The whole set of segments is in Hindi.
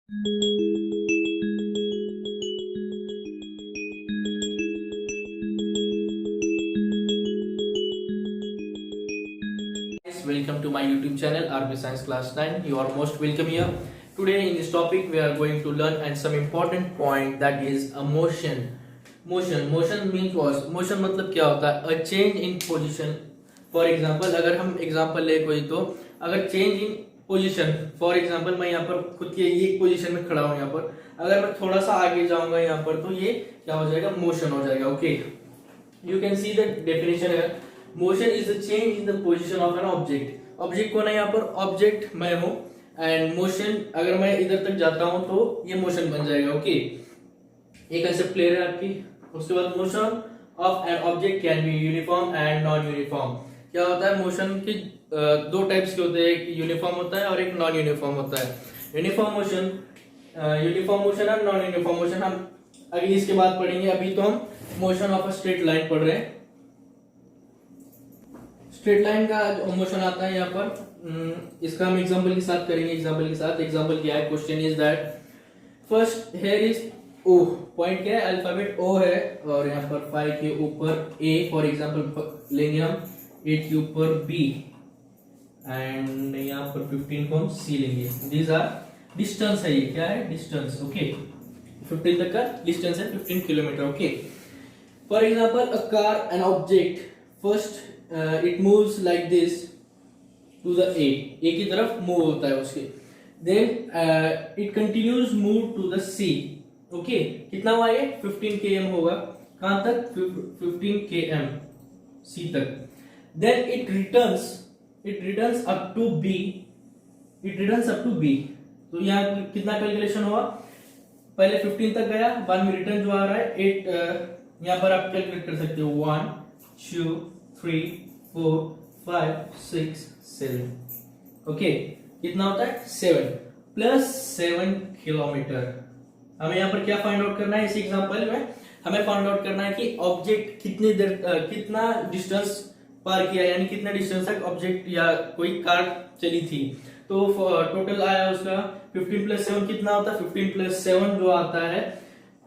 Welcome to my YouTube channel RP Science Class 9. You are most welcome here. Today in this topic we are going to learn and some important point, that is a motion. Motion means what? Motion मतलब क्या होता है? A change in position. For example, अगर हम example ले कोई, तो अगर change in position, for example मैं यहाँ पर खुद के एक पोजीशन में खड़ा हूँ, यहाँ पर अगर मैं थोड़ा सा आगे जाऊंगा यहाँ पर, तो ये क्या हो जाएगा? मोशन हो जाएगा. Okay, you can see the definition है. Motion is the change in the position of an object. Object कौन है यहाँ पर? ऑब्जेक्ट मैं हूँ. एंड मोशन, अगर मैं इधर तक जाता हूँ तो ये मोशन बन जाएगा. ओके, ये कंसेप्ट क्लियर है आपकी. उसके बाद motion of an object can be uniform and non uniform. क्या होता है? मोशन की दो टाइप्स के होते हैं, एक यूनिफॉर्म होता है और एक नॉन यूनिफॉर्म होता है. यूनिफॉर्म मोशन और नॉन यूनिफॉर्म मोशन हम अभी इसके बाद पढ़ेंगे. अभी तो हम motion of a straight line पढ़ रहे हैं. स्ट्रेट लाइन का मोशन आता है यहाँ पर, इसका हम एग्जांपल के साथ करेंगे. एग्जांपल क्या है? Question is that first here is O. Point क्या है? अल्फाबेट ओ है, और यहाँ पर 5 के ऊपर ए. फॉर एग्जांपल लेंगे हम 8 के ऊपर बी, एंड यहाँ पर 15 को हम सी लेंगे. दीज आर डिस्टेंस है. ये क्या है? डिस्टेंस. ओके, 15 तक का डिस्टेंस है 15 kilometre. Okay, for example a car an object first it moves like this to the A की तरफ मूव होता है उसके. then it continues move to the C. Okay, कितना हुआ ये? 15 km होगा. कहां तक? 15 km C तक. then it returns up to B. तो यहाँ कितना कैलकुलेशन हुआ? पहले 15 तक गया, बाद में रिटर्न जो आ रहा है 8. यहाँ पर आप कैलकुलेट कर सकते हो 1 2 3 4 5 6 7. ओके, कितना होता है? 7 प्लस 7 किलोमीटर. हमें यहाँ पर क्या फाइंड आउट करना है? इस एग्जांपल में हमें फाइंड आउट करना है कि ऑब्जेक्ट कितनी देर कितना डिस्टेंस पार किया, यानी कितना डिस्टेंस तक ऑब्जेक्ट या कोई कार चली थी. तो टोटल आया उसका 15 प्लस 7 कितना होता है? 15 प्लस 7 जो आता है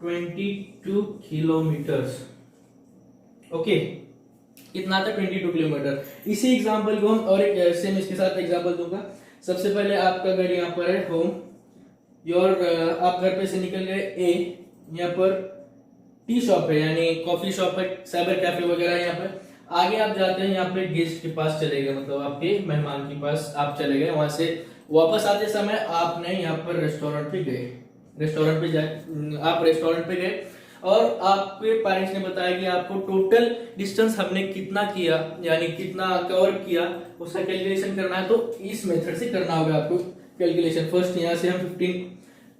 22 किलोमीटर. ओके, कितना आता है? 22 किलोमीटर. इसी एग्जांपल को हम और एक सेम इसके साथ एग्जांपल दूंगा. सबसे पहले आपका घर यहाँ पर है होम, आप घर पे से निकल गए ए. यहाँ पर टी शॉप है, यानी कॉफी शॉप है, साइबर कैफे वगैरह. यहाँ पर आगे आप जाते हैं, यहाँ पे गेस्ट के पास चले गए, मतलब आपके मेहमान के पास आप चले गए. वहां से वापस आते समय आपने यहाँ पर रेस्टोरेंट पे गए, आप रेस्टोरेंट पे गए, और आपके पेरेंट्स ने बताया कि आपको टोटल डिस्टेंस हमने कितना किया, यानी कितना कवर किया, उसका कैलकुलेशन करना है. तो इस मेथड से करना होगा आपको कैलकुलेशन. फर्स्ट यहाँ से हम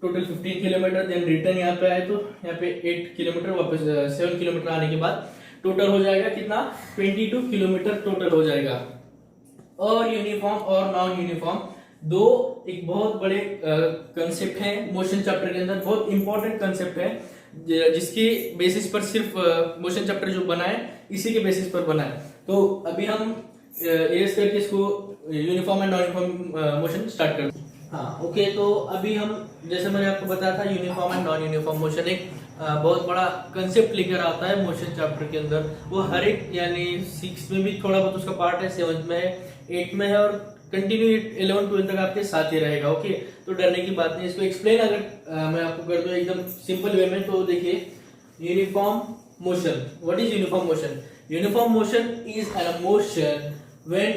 टोटल 15 किलोमीटर, देन रिटर्न यहाँ पे आए तो यहाँ पे 8 किलोमीटर, वापस 7 किलोमीटर आने के बाद टोटल हो जाएगा कितना? 22 किलोमीटर टोटल हो जाएगा. और यूनिफॉर्म और नॉन यूनिफॉर्म दो एक बहुत बड़े कंसेप्ट है मोशन चैप्टर के अंदर. बहुत इंपॉर्टेंट कंसेप्ट है, जिसकी बेसिस पर सिर्फ मोशन चैप्टर जो बना है, इसी के बेसिस पर बना है. तो अभी हम एस करके इसको uniform and non uniform motion start करते हैं. हाँ, ओके. तो अभी हम, जैसे मैंने आपको बताया था, uniform and non uniform motion एक बहुत बड़ा कंसेप्ट लेकर आता है मोशन चैप्टर के अंदर. वो हर एक, यानी 6 में भी थोड़ा बहुत उसका पार्ट है, 7 में है, 8 में है, और कंटिन्यू 11 12 तक आपके साथ ही रहेगा. ओके, तो डरने की बात नहीं. इसको एक्सप्लेन अगर मैं आपको कर दूं एकदम सिंपल वे में, तो देखिए, uniform motion. What is uniform motion? Uniform motion is an motion when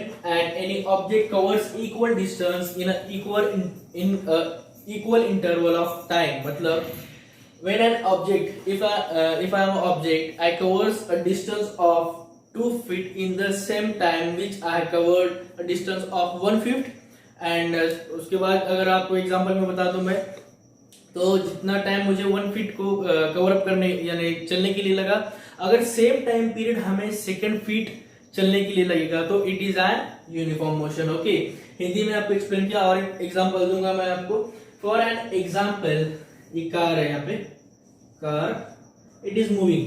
any object covers equal distance in a equal interval of time. मतलब when an object, if I am an object, I covers a distance of 2 feet in the same time which I covered a distance of 1 feet. And उसके बाद अगर आपको एग्जांपल में बता दूं मैं, तो जितना टाइम मुझे 1 फीट को कवर अप करने यानी चलने के लिए लगा, अगर सेम टाइम पीरियड हमें सेकंड फीट चलने के लिए लगेगा, तो it is N uniform motion. Okay, Hindi में आपको एक्सप्लेन किया, और एक एग्जांपल दूंगा मैं आपको. फॉर एन एग्जांपल, ये कार है, यहाँ पे car, it is moving,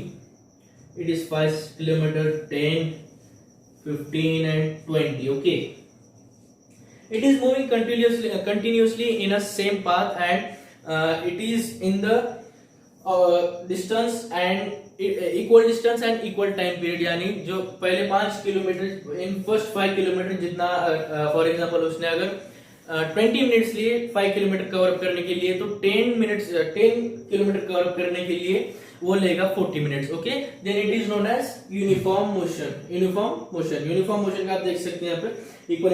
it is 5 kilometre, 10, 15 and 20. Okay, it is moving continuously in a same path, and it is in the distance and equal distance and equal time period, यानी जो पहले 5 किलोमीटर इन फर्स्ट 5 किलोमीटर जितना, फॉर एग्जांपल उसने अगर 20 मिनट्स लिए 5 किलोमीटर कवर अप करने के लिए, तो 10 किलोमीटर कवर अप करने के लिए वो लेगा 40 minutes. Okay, then it is known as uniform motion. Uniform motion का आप देख सकते हैं यहाँ पे इक्वल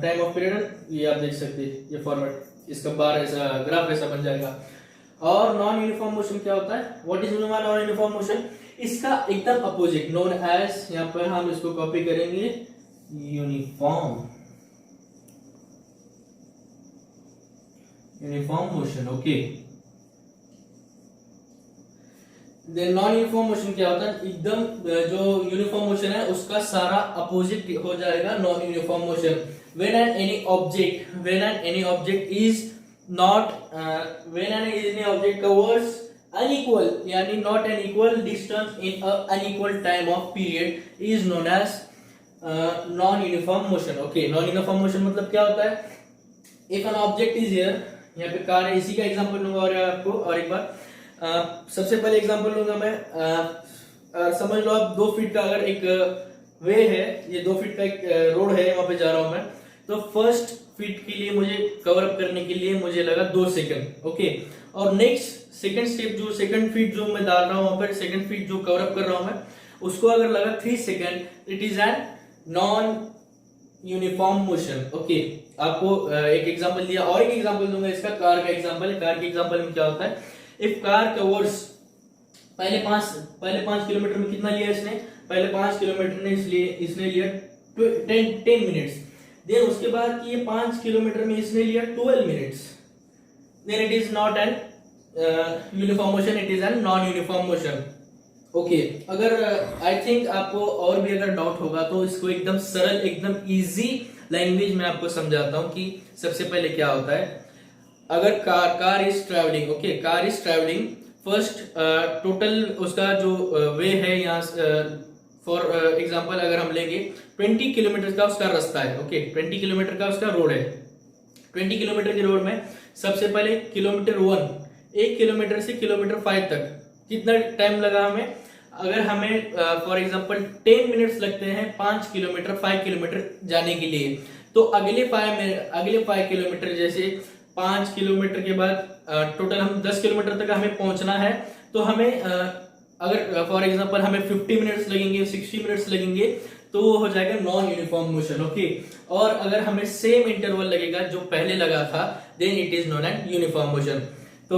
टाइम ऑफ पीरियड, ये आप देख सकते हैं, ये फॉर्मेट, इसका बार ऐसा ग्राफ ऐसा बन जाएगा। और नॉन यूनिफॉर्म मोशन क्या होता है? What is non uniform motion? इसका एकदम अपोजिट नोन एज, यहाँ पर हम इसको कॉपी करेंगे, uniform motion. Okay, then non uniform motion क्या होता है? एकदम जो यूनिफॉर्म मोशन है उसका सारा अपोजिट हो जाएगा non uniform motion. When any object is not when any object covers unequal, yani not an equal distance in a unequal time of period is known as non uniform motion। okay, non uniform motion मतलब क्या होता है? if an object is here, यहाँ पे कार है, इसी का एग्जांपल लूंगा और आपको और एक बार सबसे पहले एग्जांपल लूंगा मैं, समझ लो आप 2 फीट का अगर एक वे है, ये 2 फीट का एक रोड है, वहां पे जा रहा हूं मैं, तो फर्स्ट फीट के लिए मुझे कवर अप करने के लिए मुझे लगा 2 सेकंड। ओके, और नेक्स्ट सेकंड स्टेप जो सेकंड फीट जो मैं डाल रहा हूं, वहां पर सेकंड फीट जो कवर अप कर रहा हूं मैं, उसको अगर लगा 3 second, it is an non uniform motion. Okay, आपको एक एग्जांपल दिया और एक एग्जांपल दूंगा इसका, कार का एग्जांपल। कार के एग्जांपल में क्या होता है? इफ कार कवर्स पहले 5 किलोमीटर में कितना लिया इसने? पहले 5 किलोमीटर में इसने लिया 10 मिनट्स। देन उसके बाद ये 5 किलोमीटर में इसने लिया 12 minutes. Then it is not an uniform motion, it is an non uniform motion. Okay, अगर आई थिंक आपको और भी अगर डाउट होगा तो इसको एकदम सरल, एकदम इजी लैंग्वेज में आपको समझाता हूं कि सबसे पहले क्या होता है। अगर car is travelling, okay, car is travelling, first total उसका जो वे है, यहाँ फॉर एग्जांपल अगर हम लेंगे 20 किलोमीटर का उसका रास्ता है। ओके, 20 किलोमीटर का उसका रोड है। 20 किलोमीटर के रोड में सबसे पहले किलोमीटर 1 किलोमीटर से किलोमीटर 5 तक कितना टाइम लगा हमें? अगर हमें फॉर एग्जांपल 10 मिनट्स लगते हैं 5 किलोमीटर जाने के लिए, तो अगले 5 किलोमीटर, जैसे 5 किलोमीटर के बाद टोटल हम 10 किलोमीटर तक हमें पहुंचना है, तो हमें अगर फॉर एग्जांपल हमें 50 मिनट्स लगेंगे, 60 मिनट्स लगेंगे, तो वो हो जाएगा नॉन यूनिफॉर्म मोशन। ओके, और अगर हमें सेम इंटरवल लगेगा जो पहले लगा था, then it is known as uniform motion. तो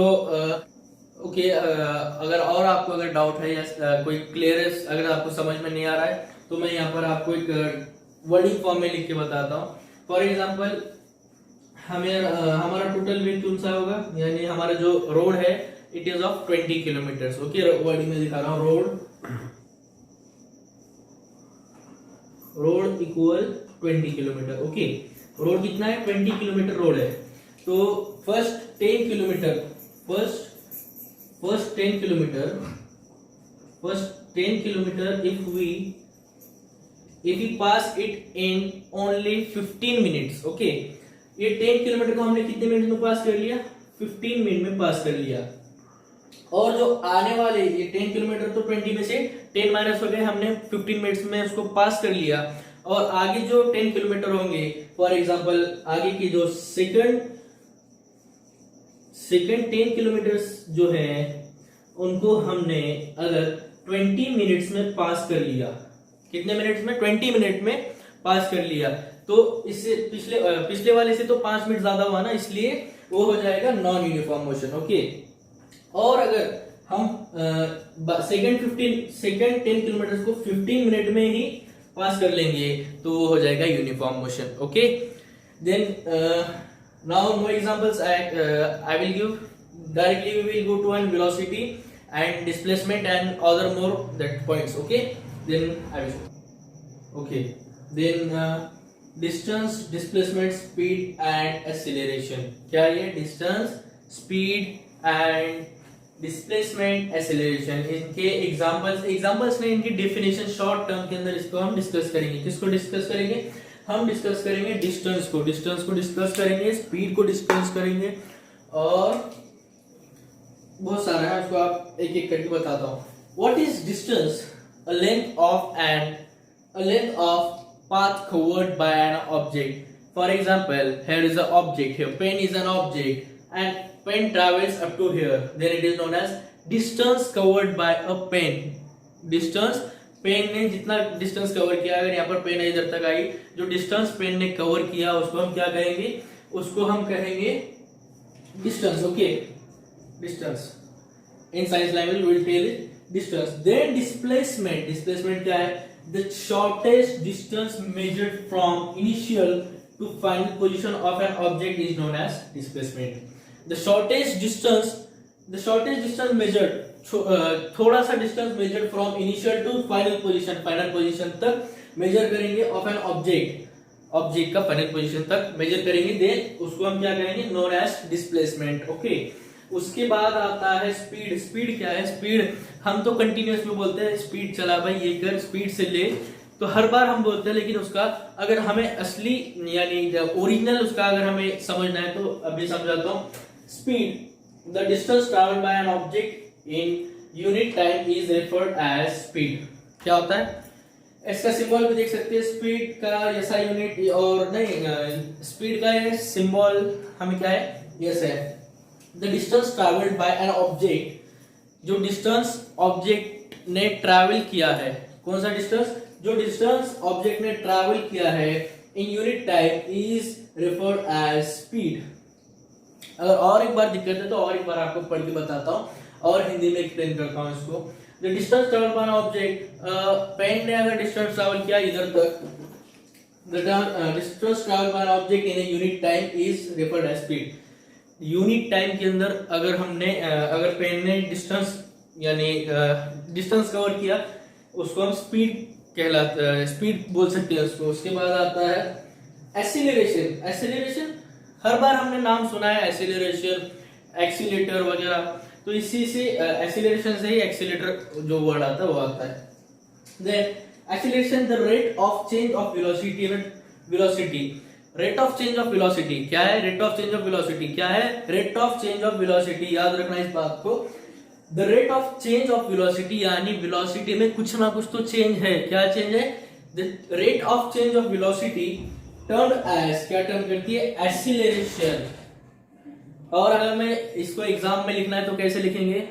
ओके, अगर और आपको अगर डाउट है या कोई क्लियरेंस अगर आपको समझ में नहीं आ रहा है, तो मैं यहाँ पर आपको एक वर्डिंग फॉर्म में लिख के बताता हूँ। फॉर एग्जांपल हमारा टोटल वेट कौन सा होगा, यानी हमारा जो रोड है it is of 20 kilometre. Okay, wording में दिखा रहा हूँ, road equal 20 kilometre. Okay, road कितना है? 20 किलोमीटर रोड है। तो first 10 kilometre if we pass it in only 15 minutes। Okay, ये 10 किलोमीटर को हमने कितने मिनट में पास कर लिया? 15 मिनट में पास कर लिया। और जो आने वाले ये 10 किलोमीटर, तो 20 में से 10 माइनस हो गए, हमने 15 मिनट्स में उसको पास कर लिया। और आगे जो 10 किलोमीटर होंगे, फॉर एग्जांपल आगे की जो सेकंड 10 किलोमीटर जो है, उनको हमने अगर 20 मिनट्स में पास कर लिया, कितने मिनट्स में? 20 मिनट में पास कर लिया, तो इससे पिछले वाले से तो 5 मिनट ज्यादा हुआ ना, इसलिए वो हो जाएगा नॉन यूनिफॉर्म मोशन। ओके, और अगर हम सेकंड 10 किलोमीटर को 15 मिनट में ही पास कर लेंगे, तो वो हो जाएगा uniform motion. Okay, then now more examples I will give directly। we will go to an velocity and displacement and other more that points। okay, then I will okay, then distance, displacement, speed and acceleration। क्या ये distance, speed and displacement, acceleration, इनके एग्जांपल्स में इनकी डेफिनेशन शॉर्ट टर्म के अंदर इसको हम डिस्कस करेंगे। किसको डिस्कस करेंगे? हम डिस्कस करेंगे डिस्टेंस को डिस्कस करेंगे, स्पीड को डिस्कस करेंगे और बहुत सारा है, उसको आप एक एक करके बताता हूँ. What is distance? A length of path covered by an object. For example, here is an object, here pen is an object and pen travels up to here, then it is known as distance covered by a pen. Distance, pen ने जितना डिस्टेंस कवर किया, अगर यहाँ पर पेन इधर तक आई, जो डिस्टेंस पेन ने कवर किया उसको हम क्या कहेंगे? उसको हम कहेंगे distance. Okay, distance in science language will tell distance. Then displacement. Displacement क्या है? The shortest distance measured from initial to final position of an object is known as displacement. The shortest distance measured, थोड़ा सा distance measured from initial to final position तक measure करेंगे of an object का final position तक measure करेंगे, then उसको हम क्या करेंगे? known as displacement. Okay. उसके बाद आता है स्पीड. स्पीड क्या है? स्पीड हम तो कंटिन्यूअस में बोलते हैं, स्पीड चला भाई, ये कर, स्पीड से ले, तो हर बार हम बोलते हैं, लेकिन उसका अगर हमें असली यानी ओरिजिनल उसका अगर हमें समझना है तो अभी समझाता हूँ. Speed, the distance travelled by an object in unit time is referred as speed. क्या होता है? इसका सिंबल भी देख सकते हैं, स्पीड का ऐसा यूनिट, और नहीं, स्पीड का ये सिंबल हमें क्या है? यस है. The distance travelled by an object, जो डिस्टेंस ऑब्जेक्ट ने ट्रैवल किया है, कौन सा डिस्टेंस? जो डिस्टेंस ऑब्जेक्ट ने ट्रैवल किया है in unit time is referred as speed. अगर और एक बार दिक्कत है तो और एक बार आपको पढ़ के बताता हूँ और हिंदी में एक्सप्लेन करता हूँ इसको. The distance travelled by an object, pen ने अगर डिस्टेंस ट्रैवल किया इधर तक, the distance travelled by an object in a unit time is referred as speed. Unit time के अंदर अगर हमने अगर पेन ने डिस्टेंस यानी डिस्टेंस कवर किया, उसको हम स्पीड कहलाता है, स्पीड बोल सकते हैं उसको. उसके बाद आता है एक्सीलरेशन. एक्सीलरेशन हर बार हमने नाम सुना है, एक्सीलरेशन, एक्सीलेटर वगैरह, तो इसी से एक्सीलरेशन से ही एक्सीलेटर जो वर्ड आता है वो आता है. Then acceleration, the rate of change of velocity. Rate of change of velocity क्या है? Rate of change of velocity क्या है? Rate of change of velocity, याद रखना इस बात को. The rate of change of velocity यानी वेलोसिटी में कुछ ना कुछ तो चेंज है. क्या चेंज है? The rate of change of velocity turn as, क्या टर्न करती है? एक्सीलरेशन. और अगर मैं इसको एग्जाम में लिखना है तो कैसे लिखेंगे?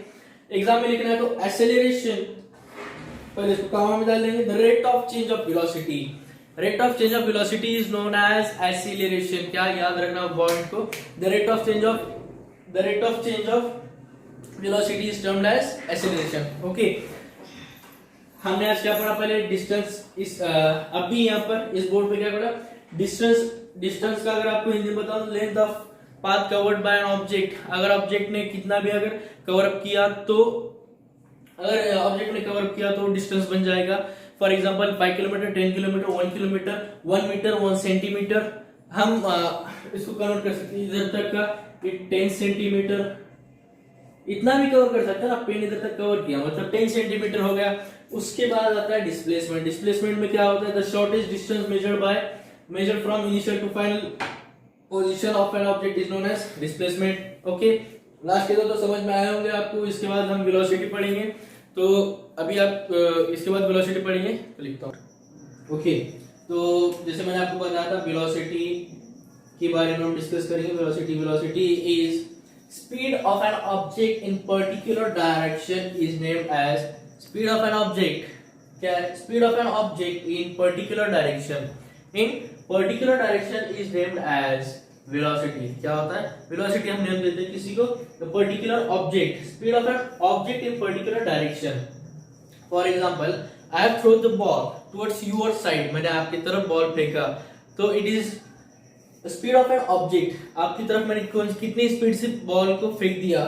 एग्जाम में लिखना है तो एक्सेलरेशन, पहले इसको कॉमा में डाल देंगे. The rate of change of velocity, rate of change of velocity is known as acceleration. क्या याद रखना पॉइंट को? The rate of change of velocity is termed as acceleration. Okay, हमने आज क्या पढ़ा? पहले डिस्टेंस. इस अभी यहाँ पर इस बोर्ड पे क्या पढ़ा? डिस्टेंस का अगर आपको हिंदी में बताऊं, length of path covered by an object. अगर ऑब्जेक्ट ने कितना भी अगर कवर अप किया तो, अगर ऑब्जेक्ट ने कवर अप किया तो डिस्टेंस बन जाएगा. For example 5 kilometre, 10 kilometre, 1 kilometre, 1 metre, 1 centimetre. हम इसको कन्वर्ट कर सकते हैं इधर तक का 10 सेंटीमीटर, इतना भी कवर कर सकते हैं ना. पेन इधर तक कवर किया मतलब 10 सेंटीमीटर हो गया. उसके बाद आता है डिस्प्लेसमेंट. डिस्प्लेसमेंट में क्या होता है? The shortest distance measured from initial to final position of an object is known as displacement. Okay, last के दो तो समझ में आए होंगे आपको. इसके बाद हम वेलोसिटी पढ़ेंगे, तो अभी आप इसके बाद वेलोसिटी पढ़ेंगे तो लिखता हूँ. ओके, तो जैसे मैंने आपको बताया था वेलोसिटी के बारे में हम डिस्कस करेंगे. Velocity is speed of an object in particular direction is named as speed of an object. क्या है? Speed of an object in particular direction is named as velocity. क्या होता है? वेलोसिटी हम नेम देते हैं किसी को, the particular object, speed of an object in particular direction. For example, I have thrown the ball towards your side. मैंने आपकी तरफ बॉल फेंका, तो it is speed of an object. आपकी तरफ मैंने कितनी स्पीड से बॉल को फेंक दिया.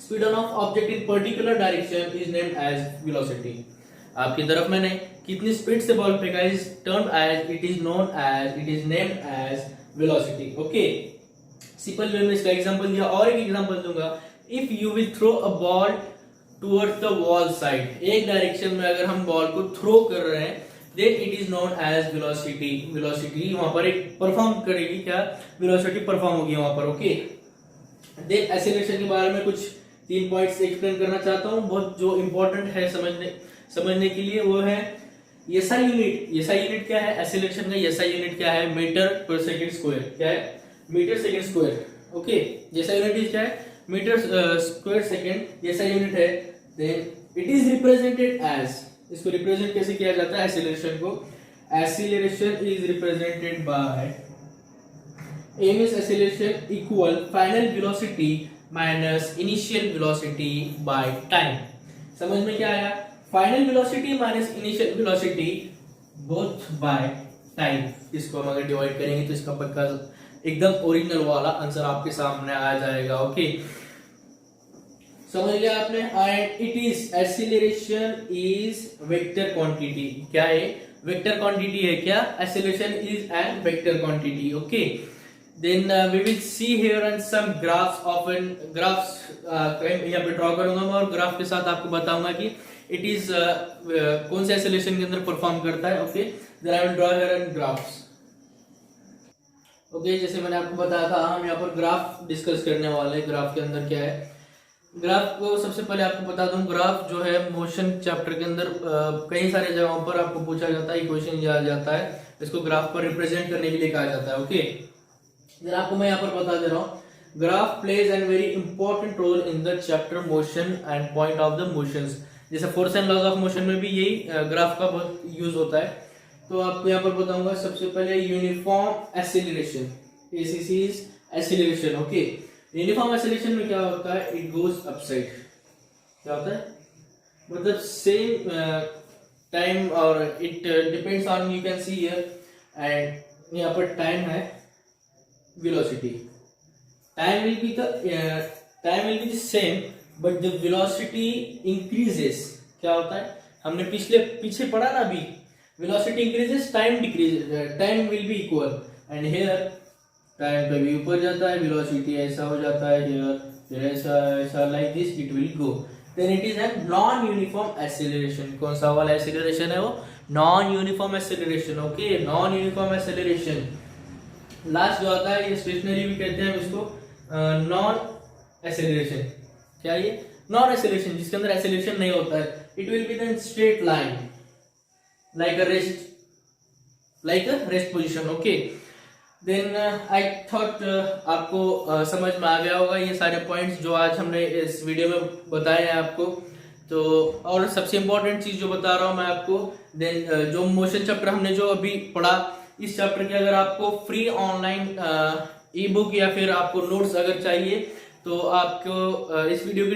Speed of object in particular direction is named as velocity. आपकी तरफ मैंने कितनी स्पीड से बॉल फेंका is termed as, it is named as velocity. Okay, simple way में इसका एग्जांपल दिया और एक एग्जांपल दूंगा. If you will throw a ball towards the wall side, एक डायरेक्शन में अगर हम बॉल को थ्रो कर रहे हैं, then it is known as velocity. Velocity वहां पर एक परफॉर्म करेगी. क्या? वेलोसिटी परफॉर्म होगी वहां पर. ओके, देन एक्सेलरेशन के बारे में कुछ 3 पॉइंट्स एक्सप्लेन करना चाहता हूँ, बहुत जो इंपॉर्टेंट है समझने के लिए, वो है एसआई यूनिट। एसआई यूनिट क्या है? एक्सेलरेशन का एसआई यूनिट क्या है? मीटर पर सेकंड स्क्वायर। क्या है? Metre second square. Okay, SI unit क्या है? Metre square second SI unit है। Then it is represented as, इसको रिप्रेजेंट कैसे किया जाता है एक्सेलरेशन को? Acceleration is represented by m is acceleration equal final velocity minus initial velocity by time। समझ में क्या आया? Final velocity minus initial velocity both by time. इसको हम अगर डिवाइड करेंगे तो इसका पक्का एकदम ओरिजिनल वाला आंसर आपके सामने आ जाएगा। ओके, समझ लिया आपने? And it is acceleration is vector quantity. क्या है? वेक्टर क्वांटिटी है। क्या? Acceleration is an vector quantity. Okay, then we will see here and some graphs of an graphs यहाँ पे ड्रॉ करूंगा मैं, और ग्राफ के साथ आपको बताऊंगा कि इट इज कौन से एक्सेलरेशन के अंदर परफॉर्म करता है। Okay, then I will draw here and graphs। Okay, जैसे मैंने आपको बताया था, हम यहाँ पर ग्राफ डिस्कस करने वाले हैं। ग्राफ के अंदर क्या है? ग्राफ को सबसे पहले आपको बता दूं, ग्राफ जो है मोशन चैप्टर के अंदर कई सारे जगहों पर आपको पूछा जाता है, इक्वेशन दिया जाता है, इसको ग्राफ पर रिप्रेजेंट करने के लिए कहा जाता है। ओके, जरा आपको मैं यहाँ पर बता दे रहा हूँ, graph plays an very important role in the chapter motion and point of the motions. जैसे force and laws of motion में भी यही ग्राफ का बहुत यूज होता है। तो आपको यहाँ पर बताऊंगा सबसे पहले uniform acceleration, ACC is acceleration. Okay, uniform acceleration में क्या होता है? It goes upside. क्या होता है? मतलब सेम टाइम, और it depends on, you can see here, and यहाँ पर टाइम है, velocity, time will be the same but the velocity increases। क्या होता है? हमने पीछे पढ़ा ना अभी, velocity increases, time decreases, time will be equal, and here time कभी ऊपर जाता है, velocity ऐसा हो जाता है here, फिर ऐसा like this it will go, then it is a non uniform acceleration। कौन सा वाला acceleration है वो? non uniform acceleration। Okay, non uniform acceleration। Last जो आता है ये स्टेशनरी भी कहते हैं इसको, नॉन एक्सेलरेशन। क्या ये? नॉन एक्सेलरेशन, जिसके अंदर एक्सेलरेशन नहीं होता है। It will be the straight line like a rest position. Okay, then I thought आपको समझ में आ गया होगा ये सारे पॉइंट्स जो आज हमने इस वीडियो में बताए हैं आपको। तो और सबसे इंपॉर्टेंट चीज जो बता रहा हूं मैं आपको, देन जो मोशन चैप्टर हमने जो अभी पढ़ा, इस चैप्टर के अगर आपको फ्री ऑनलाइन ई बुक या फिर आपको नोट्स अगर चाहिए तो आपको इस वीडियो के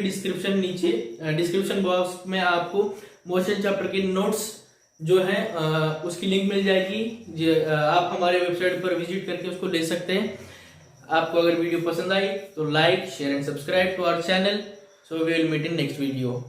डिस्क्रिप्शन बॉक्स में आपको मोशन चैप्टर के नोट्स जो है उसकी लिंक मिल जाएगी। आप हमारे वेबसाइट पर विजिट करके उसको ले सकते हैं। आपको अगर वीडियो पसंद आई तो like, share and subscribe to our channel. So we will meet in next video.